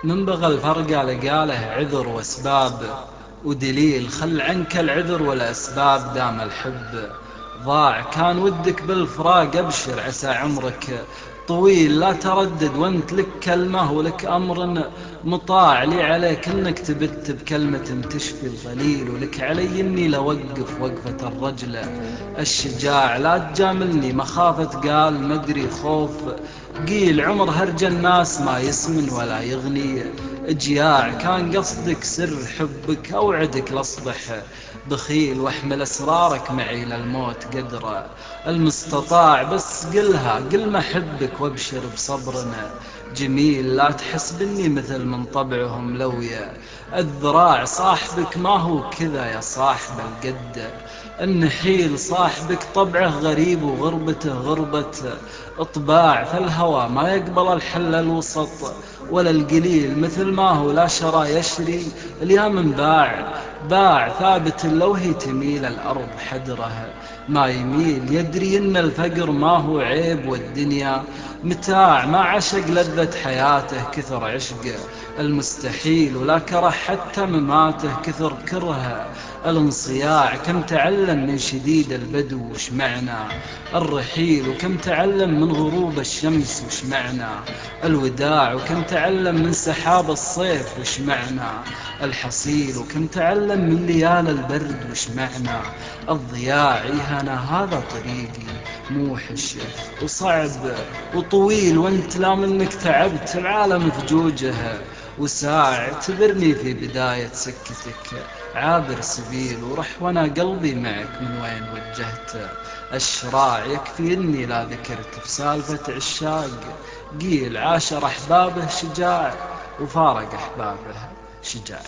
من بغى الفرقة لقاله عذر واسباب ودليل، خل عنك العذر والاسباب دام الحب ضاع. كان ودك بالفراق ابشر عسى عمرك طويل، لا تردد وانت لك كلمة ولك امر مطاع. لي عليك انك تبت بكلمة تشفي الغليل، ولك علي اني لوقف وقفة الرجل الشجاع. لا تجاملني مخافة قال مدري خوف قيل، عمر هرج الناس ما يسمن ولا يغني جياع. كان قصدك سر حبك أوعدك لاصبح بخيل، واحمل أسرارك معي للموت قدر المستطاع. بس قلها قل ما أحبك وابشر بصبرنا جميل، لا تحسبني مثل من طبعهم لويا الذراع. صاحبك ما هو كذا يا صاحب القد النحيل، صاحبك طبعه غريب وغربته غربة اطباع. فالهوى ما يقبل الحل الوسط ولا القليل، مثل ما هو لا شرى يشري اليا من باع. ثابت لو هي تميل الأرض حدره ما يميل، يدري إن الفقر ما هو عيب والدنيا متاع. ما عشق لذة حياته كثر عشق المستحيل، ولا كره حتى مماته كثر كره الانصياع. كم تعلم من شديد البدو وش معنى الرحيل، وكم تعلم من غروب الشمس وش معنى الوداع. وكم تعلم من سحاب الصيف وش معنى الحصيل، وكم تعلم من ليال البرد وش معنى الضياع. أنا هذا طريقي موحش وصعب وطويل، وانت لا منك تعبت العالم فجوجه وساع. اعتبرني في بداية سكتك عابر سبيل، ورح وانا قلبي معك من وين وجهت الشراع. يكفي اني لا ذكرت في سالفة عشاق قيل، عاشر احبابه شجاع وفارق احبابه شجاع.